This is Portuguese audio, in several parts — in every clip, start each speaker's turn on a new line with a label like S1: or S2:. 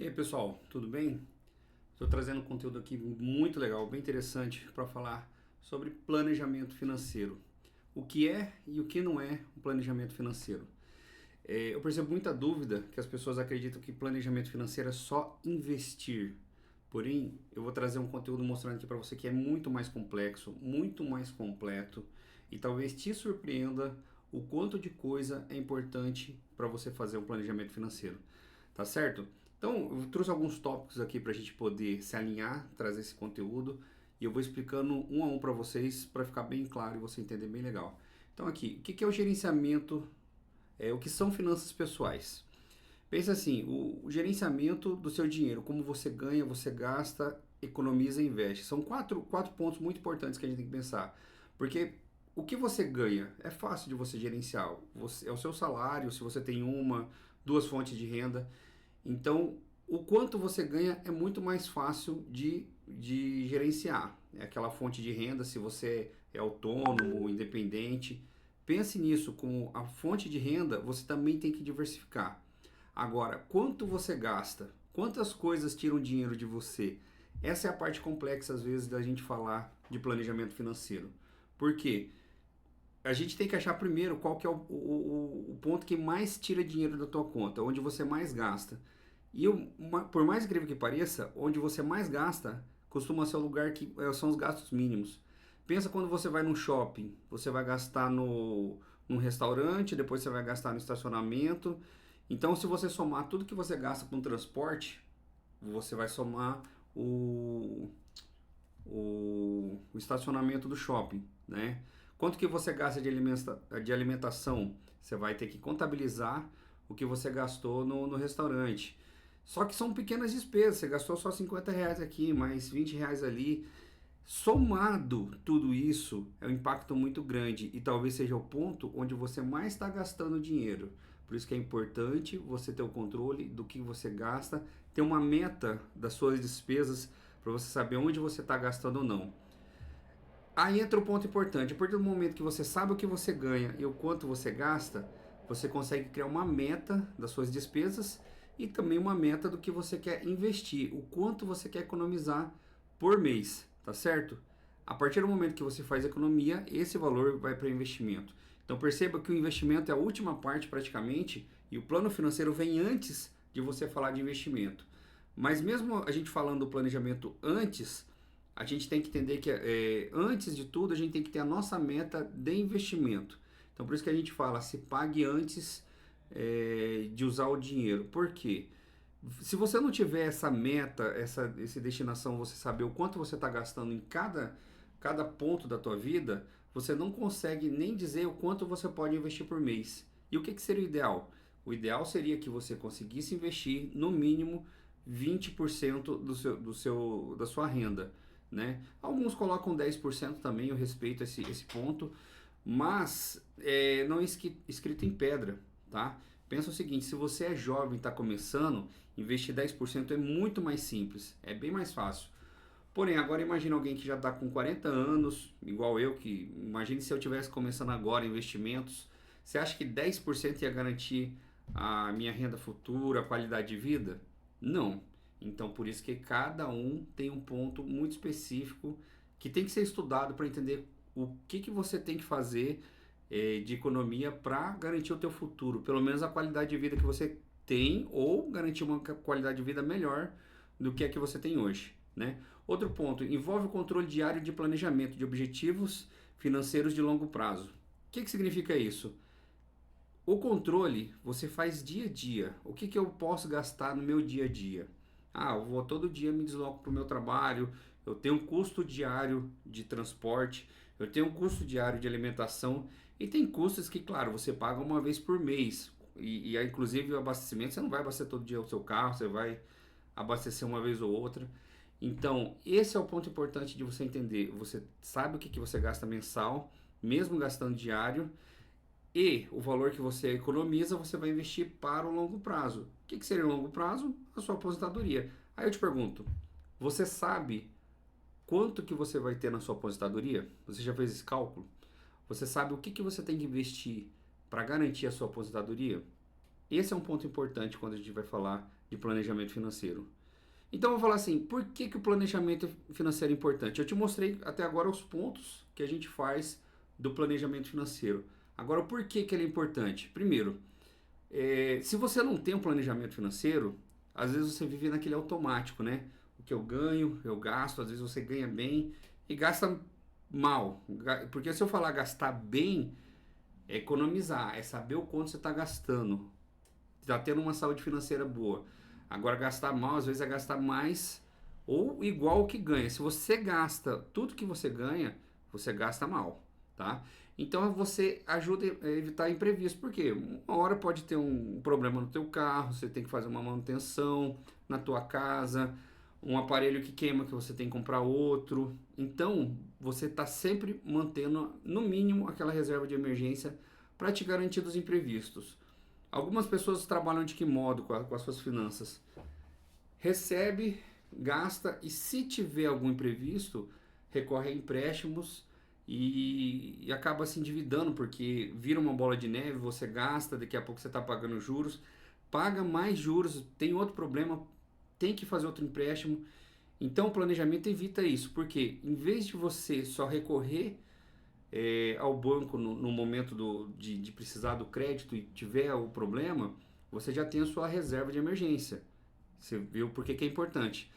S1: E aí pessoal, tudo bem? Estou trazendo um conteúdo aqui muito legal, bem interessante para falar sobre planejamento financeiro. O que é e o que não é um planejamento financeiro. Eu percebo muita dúvida que as pessoas acreditam que planejamento financeiro é só investir. Porém, eu vou trazer um conteúdo mostrando aqui para você que é muito mais complexo, muito mais completo e talvez te surpreenda o quanto de coisa é importante para você fazer um planejamento financeiro. Tá certo? Então, eu trouxe alguns tópicos aqui para a gente poder se alinhar, trazer esse conteúdo e eu vou explicando um a um para vocês para ficar bem claro e você entender bem legal. Então, aqui, o que é o gerenciamento? O que são finanças pessoais? Pensa assim, o gerenciamento do seu dinheiro, como você ganha, você gasta, economiza e investe. São quatro pontos muito importantes que a gente tem que pensar. Porque o que você ganha é fácil de você gerenciar. É o seu salário, se você tem uma, duas fontes de renda. Então, o quanto você ganha é muito mais fácil de gerenciar. É aquela fonte de renda, se você é autônomo, independente. Pense nisso, como a fonte de renda, você também tem que diversificar. Agora, quanto você gasta? Quantas coisas tiram dinheiro de você? Essa é a parte complexa, às vezes, da gente falar de planejamento financeiro. Por quê? A gente tem que achar primeiro qual que é o ponto que mais tira dinheiro da tua conta, onde você mais gasta. E por mais incrível que pareça, onde você mais gasta costuma ser o lugar que são os gastos mínimos. Pensa quando você vai num shopping, você vai gastar num restaurante, depois você vai gastar no estacionamento. Então, se você somar tudo que você gasta com transporte, você vai somar o estacionamento do shopping, né? Quanto que você gasta de alimentação? Você vai ter que contabilizar o que você gastou no restaurante. Só que são pequenas despesas, você gastou só R$ 50 aqui, mais R$ 20 ali. Somado tudo isso, é um impacto muito grande e talvez seja o ponto onde você mais está gastando dinheiro. Por isso que é importante você ter o controle do que você gasta, ter uma meta das suas despesas para você saber onde você está gastando ou não. Aí entra o ponto importante. A partir do momento que você sabe o que você ganha e o quanto você gasta, você consegue criar uma meta das suas despesas e também uma meta do que você quer investir, o quanto você quer economizar por mês, tá certo? A partir do momento que você faz economia, esse valor vai para investimento. Então perceba que o investimento é a última parte praticamente e o plano financeiro vem antes de você falar de investimento. Mas mesmo a gente falando do planejamento antes, a gente tem que entender que antes de tudo a gente tem que ter a nossa meta de investimento. Então por isso que a gente fala, se pague antes de usar o dinheiro. Por quê? Se você não tiver essa meta, essa destinação, você saber o quanto você está gastando em cada ponto da tua vida, você não consegue nem dizer o quanto você pode investir por mês. E o que seria o ideal? O ideal seria que você conseguisse investir no mínimo 20% da sua renda, né? Alguns colocam 10% também, eu respeito esse ponto, mas não é escrito em pedra, tá? Pensa o seguinte, se você é jovem e está começando, investir 10% é muito mais simples, é bem mais fácil. Porém, agora imagine alguém que já está com 40 anos, igual eu, que imagine se eu tivesse começando agora investimentos, você acha que 10% ia garantir a minha renda futura, a qualidade de vida? Não. Então, por isso que cada um tem um ponto muito específico que tem que ser estudado para entender o que você tem que fazer de economia para garantir o teu futuro, pelo menos a qualidade de vida que você tem ou garantir uma qualidade de vida melhor do que a que você tem hoje, né? Outro ponto, envolve o controle diário de planejamento de objetivos financeiros de longo prazo. O que significa isso? O controle você faz dia a dia. O que eu posso gastar no meu dia a dia? Ah, eu vou todo dia me desloco para o meu trabalho, eu tenho um custo diário de transporte, eu tenho um custo diário de alimentação e tem custos que, claro, você paga uma vez por mês. Inclusive o abastecimento, você não vai abastecer todo dia o seu carro, você vai abastecer uma vez ou outra. Então, esse é o ponto importante de você entender. Você sabe o que você gasta mensal, mesmo gastando diário, e o valor que você economiza, você vai investir para o longo prazo. O que seria o longo prazo? A sua aposentadoria. Aí eu te pergunto, você sabe quanto que você vai ter na sua aposentadoria? Você já fez esse cálculo? Você sabe o que você tem que investir para garantir a sua aposentadoria? Esse é um ponto importante quando a gente vai falar de planejamento financeiro. Então eu vou falar assim, por que, que o planejamento financeiro é importante? Eu te mostrei até agora os pontos que a gente faz do planejamento financeiro. Agora, o porquê que ele é importante? Primeiro, se você não tem um planejamento financeiro, às vezes você vive naquele automático, né? O que eu ganho, eu gasto, às vezes você ganha bem e gasta mal. Porque se eu falar gastar bem, é economizar, é saber o quanto você está gastando. Está tendo uma saúde financeira boa. Agora, gastar mal, às vezes, é gastar mais ou igual o que ganha. Se você gasta tudo que você ganha, você gasta mal, tá? Então, você ajuda a evitar imprevisto. Por quê? Uma hora pode ter um problema no teu carro, você tem que fazer uma manutenção na tua casa, um aparelho que queima que você tem que comprar outro. Então, você está sempre mantendo, no mínimo, aquela reserva de emergência para te garantir dos imprevistos. Algumas pessoas trabalham de que modo com as suas finanças? Recebe, gasta e se tiver algum imprevisto, recorre a empréstimos e acaba se endividando porque vira uma bola de neve, você gasta, daqui a pouco você está pagando juros, paga mais juros, tem outro problema, tem que fazer outro empréstimo. Então o planejamento evita isso, porque em vez de você só recorrer ao banco no momento de precisar do crédito e tiver o problema, você já tem a sua reserva de emergência. Você viu por que é importante.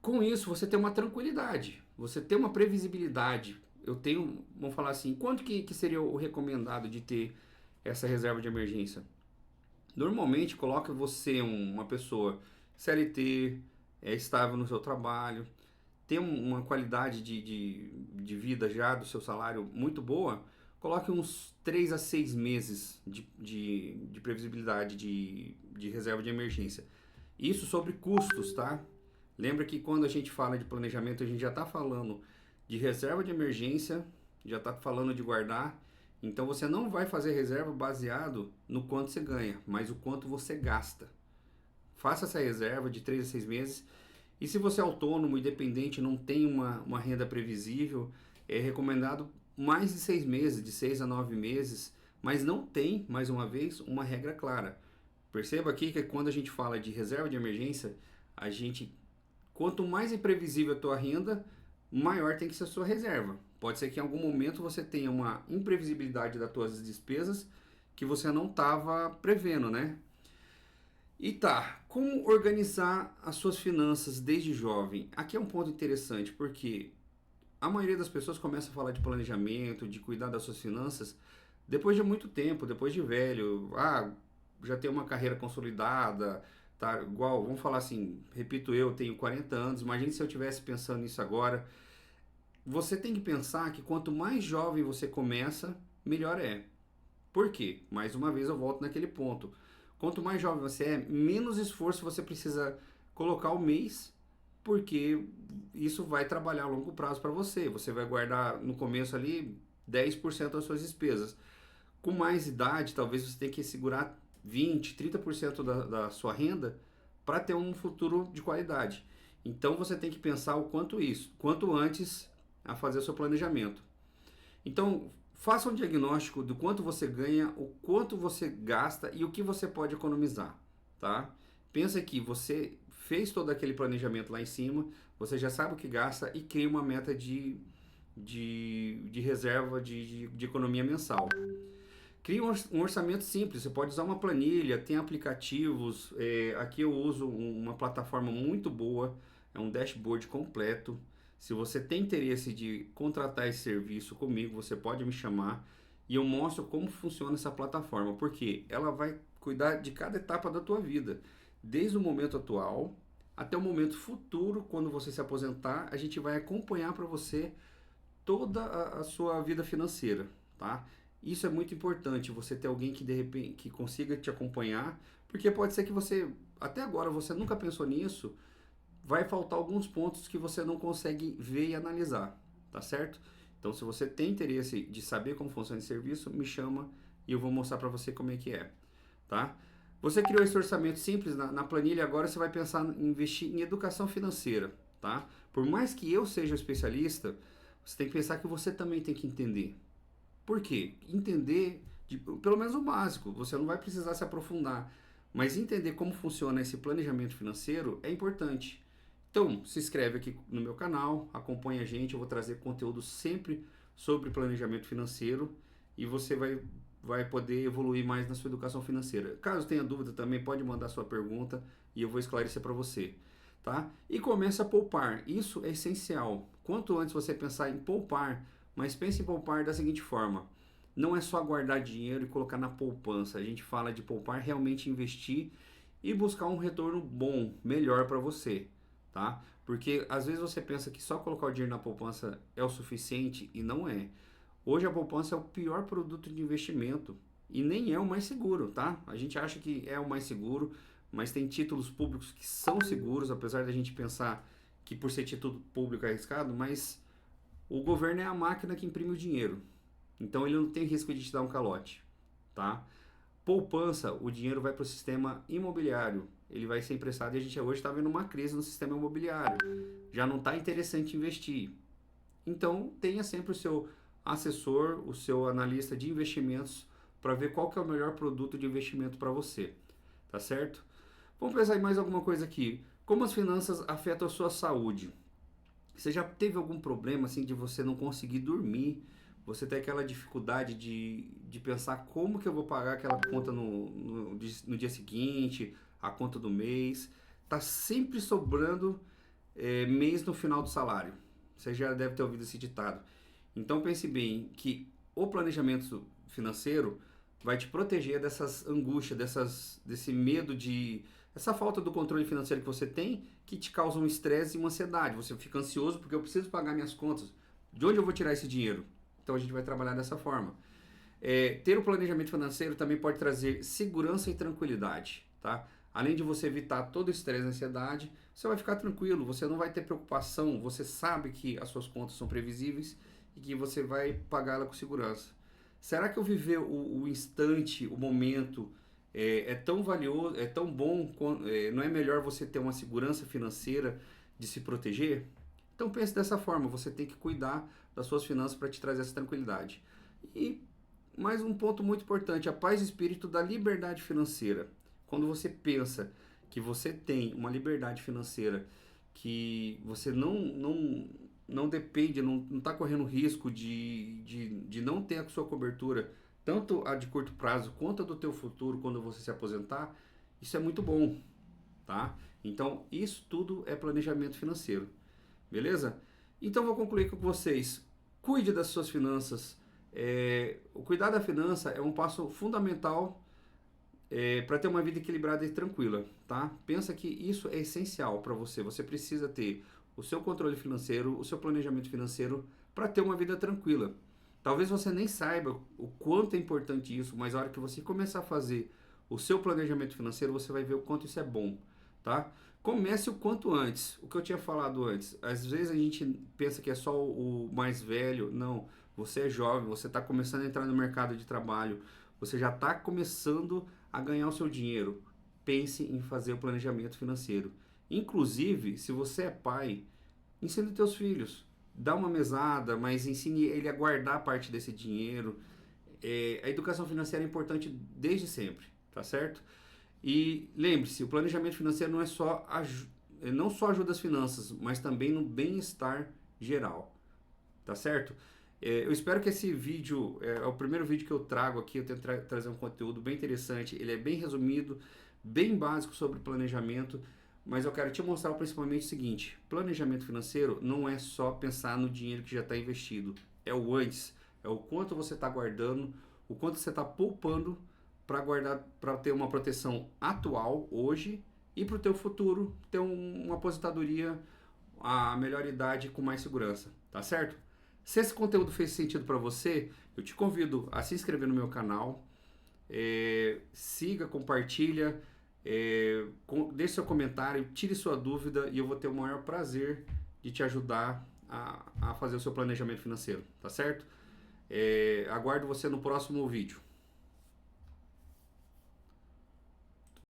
S1: Com isso, você tem uma tranquilidade, você tem uma previsibilidade. Eu tenho, vamos falar assim, quanto que seria o recomendado de ter essa reserva de emergência? Normalmente, coloca você uma pessoa CLT, estável no seu trabalho, tem uma qualidade de vida já do seu salário muito boa, coloque uns 3 a 6 meses de previsibilidade de reserva de emergência. Isso sobre custos, tá? Lembra que quando a gente fala de planejamento, a gente já está falando de reserva de emergência, já está falando de guardar. Então você não vai fazer reserva baseado no quanto você ganha, mas o quanto você gasta. Faça essa reserva de 3 a 6 meses. E se você é autônomo, independente, não tem uma renda previsível, é recomendado mais de 6 meses, de 6 a 9 meses, mas não tem, mais uma vez, uma regra clara. Perceba aqui que quando a gente fala de reserva de emergência, quanto mais imprevisível a tua renda, maior tem que ser a sua reserva. Pode ser que em algum momento você tenha uma imprevisibilidade das tuas despesas que você não estava prevendo, né? E tá, como organizar as suas finanças desde jovem? Aqui é um ponto interessante, porque a maioria das pessoas começa a falar de planejamento, de cuidar das suas finanças, depois de muito tempo, depois de velho. Já tem uma carreira consolidada, tá? Igual, vamos falar assim, repito, eu tenho 40 anos, imagine se eu estivesse pensando nisso agora. Você tem que pensar que quanto mais jovem você começa, melhor é. Por quê? Mais uma vez eu volto naquele ponto. Quanto mais jovem você é, menos esforço você precisa colocar o mês, porque isso vai trabalhar a longo prazo para você. Você vai guardar no começo ali 10% das suas despesas. Com mais idade, talvez você tenha que segurar 20, 30% da sua renda para ter um futuro de qualidade. Então você tem que pensar quanto antes a fazer o seu planejamento. Então, faça um diagnóstico do quanto você ganha, o quanto você gasta e o que você pode economizar, tá? Pensa que você fez todo aquele planejamento lá em cima, você já sabe o que gasta e cria uma meta de reserva de economia mensal. Crie um orçamento simples, você pode usar uma planilha, tem aplicativos, aqui eu uso uma plataforma muito boa, é um dashboard completo. Se você tem interesse de contratar esse serviço comigo, você pode me chamar e eu mostro como funciona essa plataforma, porque ela vai cuidar de cada etapa da tua vida, desde o momento atual até o momento futuro, quando você se aposentar, a gente vai acompanhar para você toda a sua vida financeira, tá? Isso é muito importante, você ter alguém que de repente que consiga te acompanhar, porque pode ser que você até agora você nunca pensou nisso, vai faltar alguns pontos que você não consegue ver e analisar, tá certo? Então, se você tem interesse de saber como funciona esse serviço, me chama e eu vou mostrar para você como é que é, tá? Você criou esse orçamento simples na planilha, agora você vai pensar em investir em educação financeira, tá? Por mais que eu seja especialista, você tem que pensar que você também tem que entender. Por quê? Entender pelo menos o básico. Você não vai precisar se aprofundar, mas entender como funciona esse planejamento financeiro é importante. Então, se inscreve aqui no meu canal, acompanha a gente, eu vou trazer conteúdo sempre sobre planejamento financeiro e você vai poder evoluir mais na sua educação financeira. Caso tenha dúvida também, pode mandar sua pergunta e eu vou esclarecer para você, tá? E comece a poupar, isso é essencial. Quanto antes você pensar em poupar, mas pense em poupar da seguinte forma: não é só guardar dinheiro e colocar na poupança, a gente fala de poupar, realmente investir e buscar um retorno bom, melhor para você, tá? Porque às vezes você pensa que só colocar o dinheiro na poupança é o suficiente e não é. Hoje a poupança é o pior produto de investimento e nem é o mais seguro, tá? A gente acha que é o mais seguro, mas tem títulos públicos que são seguros, apesar da gente pensar que por ser título público é arriscado, mas o governo é a máquina que imprime o dinheiro. Então ele não tem risco de te dar um calote, tá? Poupança, o dinheiro vai para o sistema imobiliário, ele vai ser emprestado e a gente hoje está vendo uma crise no sistema imobiliário. Já não está interessante investir. Então tenha sempre o seu assessor, o seu analista de investimentos para ver qual que é o melhor produto de investimento para você, tá certo? Vamos pensar em mais alguma coisa aqui. Como as finanças afetam a sua saúde? Você já teve algum problema assim de você não conseguir dormir? Você tem aquela dificuldade de pensar como que eu vou pagar aquela conta no dia seguinte, a conta do mês. Tá sempre sobrando mês no final do salário. Você já deve ter ouvido esse ditado. Então pense bem que o planejamento financeiro vai te proteger dessas angústias, desse medo essa falta do controle financeiro que você tem, que te causa um estresse e uma ansiedade. Você fica ansioso porque eu preciso pagar minhas contas. De onde eu vou tirar esse dinheiro? Então a gente vai trabalhar dessa forma. Ter o planejamento financeiro também pode trazer segurança e tranquilidade, tá? Além de você evitar todo o estresse e ansiedade, você vai ficar tranquilo, você não vai ter preocupação, você sabe que as suas contas são previsíveis e que você vai pagá-la com segurança. Será que eu viver o instante, o momento, é tão valioso, é tão bom, não é melhor você ter uma segurança financeira de se proteger? Então pense dessa forma, você tem que cuidar das suas finanças para te trazer essa tranquilidade. E mais um ponto muito importante, a paz de espírito da liberdade financeira. Quando você pensa que você tem uma liberdade financeira, que você não depende, não está correndo risco de não ter a sua cobertura, tanto a de curto prazo quanto a do teu futuro quando você se aposentar, isso é muito bom, tá? Então, isso tudo é planejamento financeiro, beleza? Então, vou concluir com vocês. Cuide das suas finanças. O cuidar da finança é um passo fundamental para ter uma vida equilibrada e tranquila, tá? Pensa que isso é essencial para você. Você precisa ter o seu controle financeiro, o seu planejamento financeiro para ter uma vida tranquila. Talvez você nem saiba o quanto é importante isso, mas a hora que você começar a fazer o seu planejamento financeiro, você vai ver o quanto isso é bom, tá? Comece o quanto antes. O que eu tinha falado antes. Às vezes a gente pensa que é só o mais velho. Não, você é jovem, você está começando a entrar no mercado de trabalho, você já está começando a ganhar o seu dinheiro. Pense em fazer o planejamento financeiro. Inclusive, se você é pai, ensine teus filhos. Dá uma mesada, mas ensine ele a guardar parte desse dinheiro. A educação financeira é importante desde sempre, tá certo? E lembre-se, o planejamento financeiro não só ajuda as finanças, mas também no bem-estar geral, tá certo? Eu espero que esse vídeo, é o primeiro vídeo que eu trago aqui, eu tento trazer um conteúdo bem interessante, ele é bem resumido, bem básico sobre planejamento, mas eu quero te mostrar principalmente o seguinte: planejamento financeiro não é só pensar no dinheiro que já está investido, é o antes, é o quanto você está guardando, o quanto você está poupando para guardar, para ter uma proteção atual, hoje, e para o teu futuro ter uma aposentadoria, a melhor idade com mais segurança, tá certo? Se esse conteúdo fez sentido para você, eu te convido a se inscrever no meu canal, siga, compartilha, deixe seu comentário, tire sua dúvida e eu vou ter o maior prazer de te ajudar a fazer o seu planejamento financeiro, tá certo? Aguardo você no próximo vídeo.